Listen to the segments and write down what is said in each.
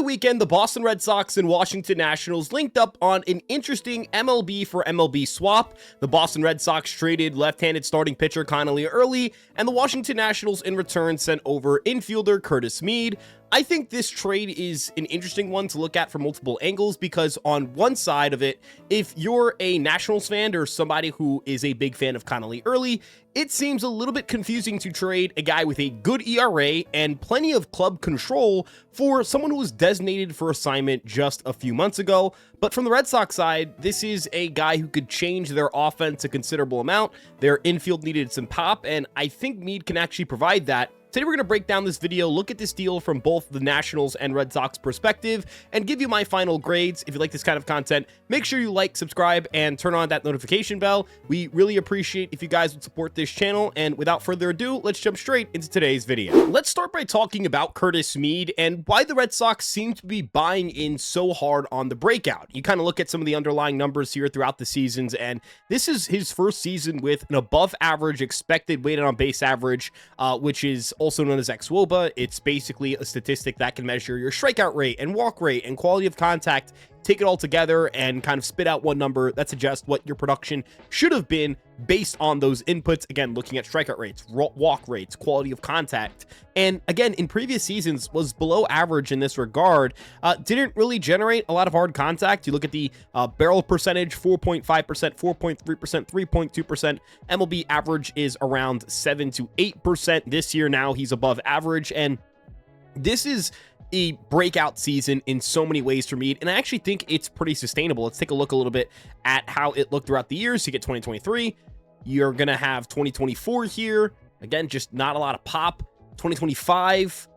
weekend, the Boston Red Sox and Washington Nationals linked up on an interesting MLB for MLB swap. The Boston Red Sox traded left-handed starting pitcher Connelly early, and the Washington Nationals in return sent over infielder Curtis Mead. I think this trade is an interesting one to look at from multiple angles because on one side of it, if you're a Nationals fan or somebody who is a big fan of Connelly early, it seems a little bit confusing to trade a guy with a good ERA and plenty of club control for someone who was designated for assignment just a few months ago. But from the Red Sox side, this is a guy who could change their offense a considerable amount. Their infield needed some pop, and I think Mead can actually provide that. Today we're going to break down this video, look at this deal from both the Nationals and Red Sox perspective, and give you my final grades. If you like this kind of content, make sure you like, subscribe, and turn on that notification bell. We really appreciate if you guys would support this channel, and without further ado, let's jump straight into today's video. Let's start by talking about Curtis Mead and why the Red Sox seem to be buying in so hard on the breakout. You kind of look at some of the underlying numbers here throughout the seasons, and this is his first season with an above average expected weighted on base average, which is also known as xWOBA. It's basically a statistic that can measure your strikeout rate and walk rate and quality of contact, take it all together and kind of spit out one number that suggests what your production should have been based on those inputs. Again, looking at strikeout rates, walk rates, quality of contact, and again, in previous seasons was below average in this regard. Didn't really generate a lot of hard contact. You look at the barrel percentage, 4.5%, 4.3%, 3.2%. MLB average is around 7 to 8%. This year now he's above average, and this is a breakout season in so many ways for Mead, and I actually think it's pretty sustainable. Let's take a look a little bit at how it looked throughout the years. You get 2023, you're gonna have 2024 here, again, just not a lot of pop. 2025,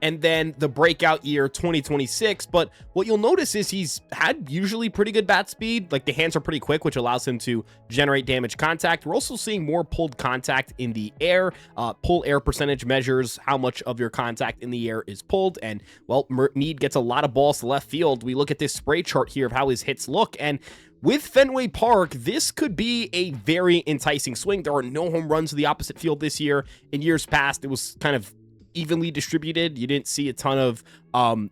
and then the breakout year 2026. But what you'll notice is he's had usually pretty good bat speed. Like, the hands are pretty quick, which allows him to generate damage contact. We're also seeing more pulled contact in the air. Pull air percentage measures how much of your contact in the air is pulled, and well, Mead gets a lot of balls to left field. We look at this spray chart here of how his hits look, and with Fenway Park, this could be a very enticing swing. There are no home runs to the opposite field this year. In years past, it was kind of evenly distributed. You didn't see a ton of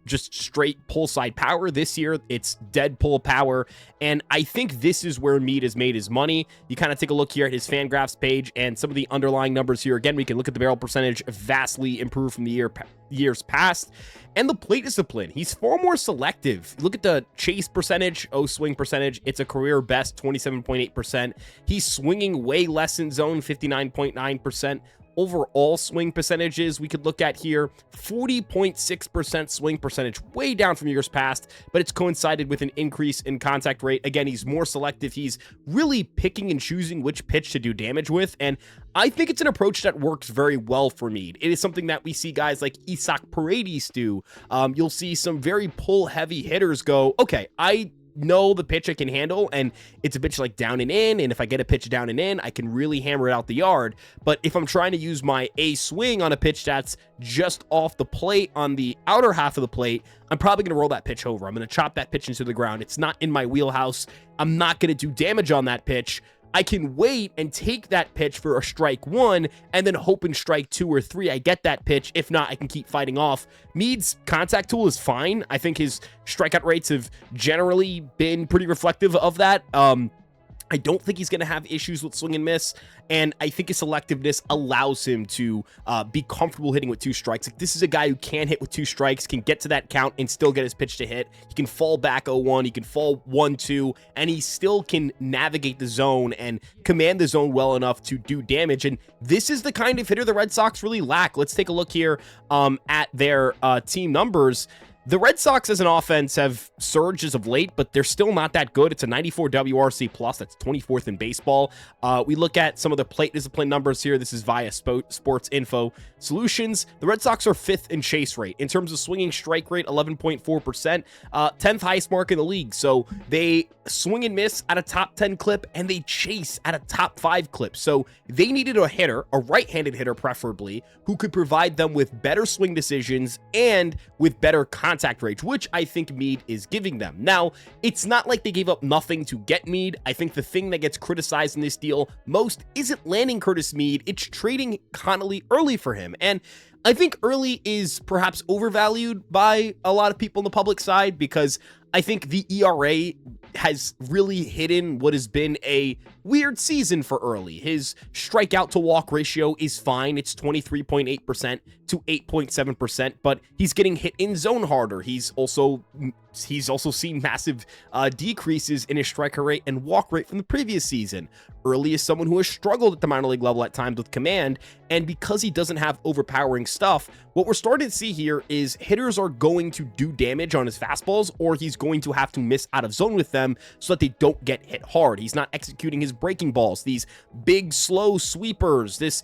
just straight pull side power. This year it's dead pull power, and I think this is where Mead has made his money. You kind of take a look here at his Fangraphs page and some of the underlying numbers here. Again, we can look at the barrel percentage, vastly improved from the years past, and the plate discipline. He's far more selective. Look at the chase percentage, swing percentage. It's a career best 27.8%. He's swinging way less in zone, 59.9%. Overall swing percentages we could look at here, 40.6% swing percentage, way down from years past, but it's coincided with an increase in contact rate. Again, he's more selective. He's really picking and choosing which pitch to do damage with, and I think it's an approach that works very well for Mead. It is something that we see guys like Isaac Paredes do. You'll see some very pull-heavy hitters go, okay, I know the pitch I can handle, and it's a pitch like down and in, and if I get a pitch down and in, I can really hammer it out the yard. But if I'm trying to use my A swing on a pitch that's just off the plate on the outer half of the plate, I'm probably going to roll that pitch over. I'm going to chop that pitch into the ground. It's not in my wheelhouse. I'm not going to do damage on that pitch. I can wait and take that pitch for a strike one, and then hope in strike 2 or 3 I get that pitch. If not, I can keep fighting off. Mead's contact tool is fine. I think his strikeout rates have generally been pretty reflective of that. I don't think he's going to have issues with swing and miss, and I think his selectiveness allows him to be comfortable hitting with 2 strikes. Like, this is a guy who can hit with 2 strikes, can get to that count and still get his pitch to hit. He can fall back 0-1, he can fall 1-2, and he still can navigate the zone and command the zone well enough to do damage, and this is the kind of hitter the Red Sox really lack. Let's take a look here at their team numbers. The Red Sox as an offense have surged as of late, but they're still not that good. It's a 94 WRC+. That's 24th in baseball. We look at some of the plate discipline numbers here. This is via Sports Info Solutions. The Red Sox are 5th in chase rate. In terms of swinging strike rate, 11.4%, 10th highest mark in the league. So they swing and miss at a top 10 clip, and they chase at a top 5 clip. So they needed a hitter, a right-handed hitter preferably, who could provide them with better swing decisions and with better contact contact range, which I think Mead is giving them. Now, it's not like they gave up nothing to get Mead. I think the thing that gets criticized in this deal most isn't landing Curtis Mead, it's trading Connelly early for him. And I think early is perhaps overvalued by a lot of people on the public side, because I think the ERA has really hidden what has been a weird season for early. His strikeout to walk ratio is fine. It's 23.8% to 8.7%, but he's getting hit in zone harder. He's also seen massive decreases in his striker rate and walk rate from the previous season. Early is someone who has struggled at the minor league level at times with command, and because he doesn't have overpowering stuff, what we're starting to see here is hitters are going to do damage on his fastballs, or he's going to have to miss out of zone with them so that they don't get hit hard. He's not executing his breaking balls, these big slow sweepers, this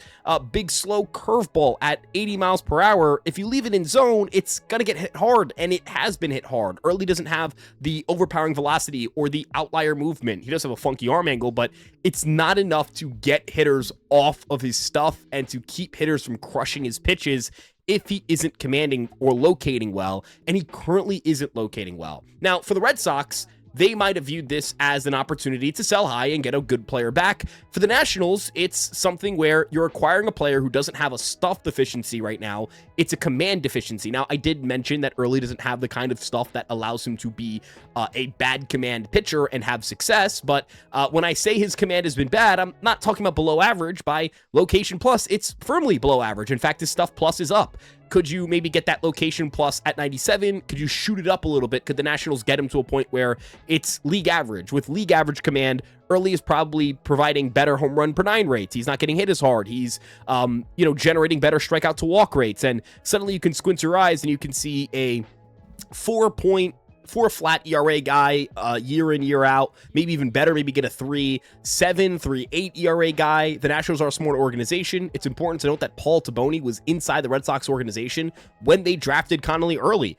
big slow curveball at 80 miles per hour. If you leave it in zone, it's gonna get hit hard, and it has been hit hard. Early doesn't have the overpowering velocity or the outlier movement. He does have a funky arm angle, but it's not enough to get hitters off of his stuff and to keep hitters from crushing his pitches if he isn't commanding or locating well, and he currently isn't locating well. Now, for the Red Sox, they might have viewed this as an opportunity to sell high and get a good player back. For the Nationals, it's something where you're acquiring a player who doesn't have a stuff deficiency right now. It's a command deficiency. Now, I did mention that Early doesn't have the kind of stuff that allows him to be a bad command pitcher and have success, but when I say his command has been bad, I'm not talking about below average. By location plus, it's firmly below average. In fact, his stuff plus is up. Could you maybe get that location plus at 97? Could you shoot it up a little bit? Could the Nationals get him to a point where it's league average? With league average command, Early is probably providing better home run per 9 rates. He's not getting hit as hard. He's, generating better strikeout to walk rates. And suddenly you can squint your eyes and you can see a 4 flat ERA guy year in, year out, maybe even better, maybe get a 3.7, 3.8 ERA guy. The Nationals are a smart organization. It's important to note that Paul Taboni was inside the Red Sox organization when they drafted Connelly early.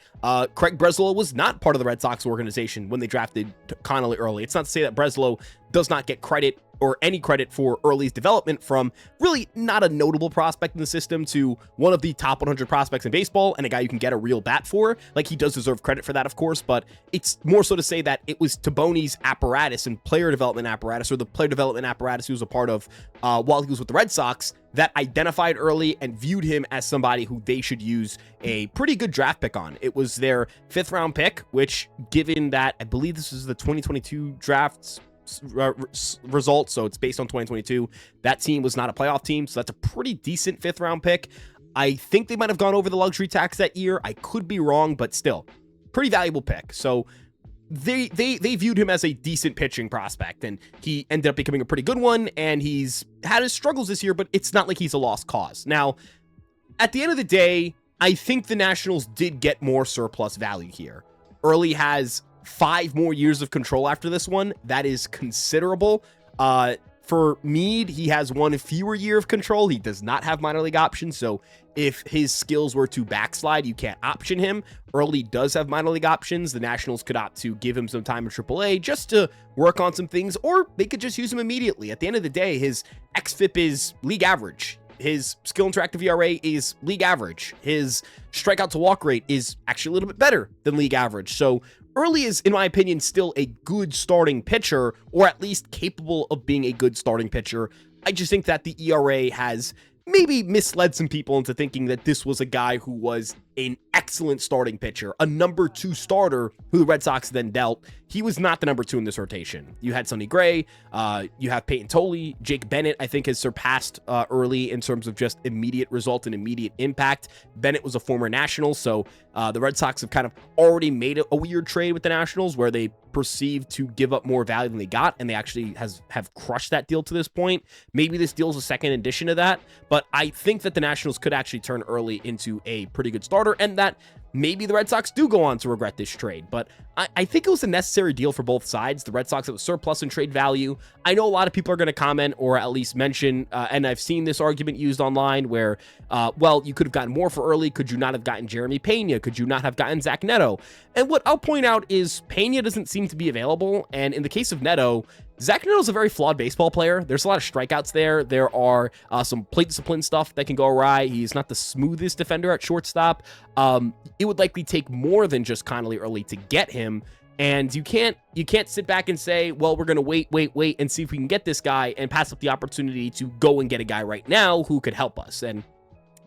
Craig Breslow was not part of the Red Sox organization when they drafted Connelly early. It's not to say that Breslow does not get credit or any credit for Early's development from really not a notable prospect in the system to one of the top 100 prospects in baseball and a guy you can get a real bat for. Like, he does deserve credit for that, of course, but it's more so to say that it was Taboni's apparatus and player development apparatus, or the player development apparatus he was a part of while he was with the Red Sox, that identified Early and viewed him as somebody who they should use a pretty good draft pick on. It was their 5th round pick, which, given that I believe this is the 2022 drafts results, so it's based on 2022. That team was not a playoff team, so that's a pretty decent 5th round pick. I think they might have gone over the luxury tax that year. I could be wrong, but still, pretty valuable pick. So they viewed him as a decent pitching prospect, and he ended up becoming a pretty good one, and he's had his struggles this year, but it's not like he's a lost cause. Now, at the end of the day, I think the Nationals did get more surplus value here. Early has 5 more years of control after this one. That is considerable. For Mead, he has 1 fewer year of control. He does not have minor league options, so if his skills were to backslide, you can't option him. Early does have minor league options. The Nationals could opt to give him some time in AAA just to work on some things, or they could just use him immediately. At the end of the day, his xFIP is league average. His skill interactive ERA is league average. His strikeout to walk rate is actually a little bit better than league average. So Early is, in my opinion, still a good starting pitcher, or at least capable of being a good starting pitcher. I just think that the ERA has maybe misled some people into thinking that this was a guy who was an excellent starting pitcher, a number 2 starter who the Red Sox then dealt. He was not the number 2 in this rotation. You had Sonny Gray, you have Peyton Tolley, Jake Bennett, I think, has surpassed Early in terms of just immediate result and immediate impact. Bennett was a former National, so the Red Sox have kind of already made a weird trade with the Nationals where they perceived to give up more value than they got, and they actually have crushed that deal to this point. Maybe this deal is a second addition to that, but I think that the Nationals could actually turn Early into a pretty good starter, and that maybe the Red Sox do go on to regret this trade, but I think it was a necessary deal for both sides. The Red Sox, it was surplus in trade value. I know a lot of people are going to comment or at least mention, and I've seen this argument used online where, well, you could have gotten more for Early. Could you not have gotten Jeremy Pena? Could you not have gotten Zach Neto? And what I'll point out is Pena doesn't seem to be available, and in the case of Neto, Zach Neto is a very flawed baseball player. There's a lot of strikeouts there. There are some plate discipline stuff that can go awry. He's not the smoothest defender at shortstop. It it would likely take more than just Connelly early to get him. And you can't sit back and say, well, we're going to wait and see if we can get this guy and pass up the opportunity to go and get a guy right now who could help us. And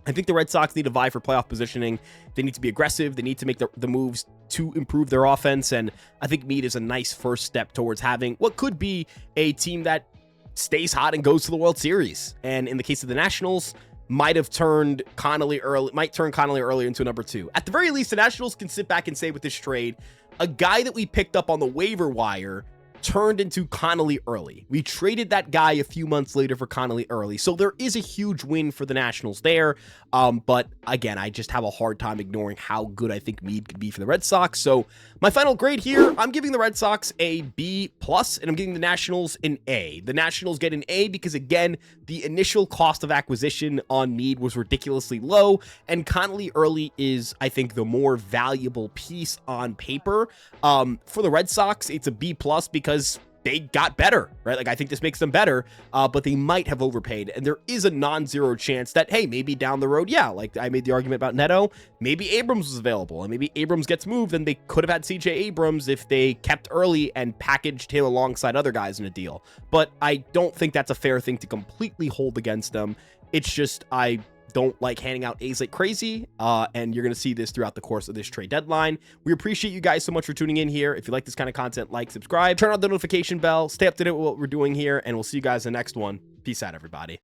I think the Red Sox need to vie for playoff positioning. They need to be aggressive. They need to make the moves to improve their offense. And I think Mead is a nice first step towards having what could be a team that stays hot and goes to the World Series. And in the case of the Nationals, might turn Connelly early into a number 2. At the very least, the Nationals can sit back and say with this trade, a guy that we picked up on the waiver wire turned into Connelly early. We traded that guy a few months later for Connelly early. So there is a huge win for the Nationals there. But again, I just have a hard time ignoring how good I think Mead could be for the Red Sox. So my final grade here, I'm giving the Red Sox a B+, and I'm giving the Nationals an A. The Nationals get an A because, again, the initial cost of acquisition on Mead was ridiculously low, and Connelly early is, I think, the more valuable piece on paper. For the Red Sox, it's a B+ because they got better, right? Like, I think this makes them better, but they might have overpaid. And there is a non-zero chance that, hey, maybe down the road, yeah, like I made the argument about Neto, maybe Abrams was available, and maybe Abrams gets moved, and they could have had CJ Abrams if they kept early and packaged him alongside other guys in a deal. But I don't think that's a fair thing to completely hold against them. It's just, I don't like handing out A's like crazy, and you're going to see this throughout the course of this trade deadline. We appreciate you guys so much for tuning in here. If you like this kind of content, like, subscribe, turn on the notification bell, stay up to date with what we're doing here, and we'll see you guys in the next one. Peace out, everybody.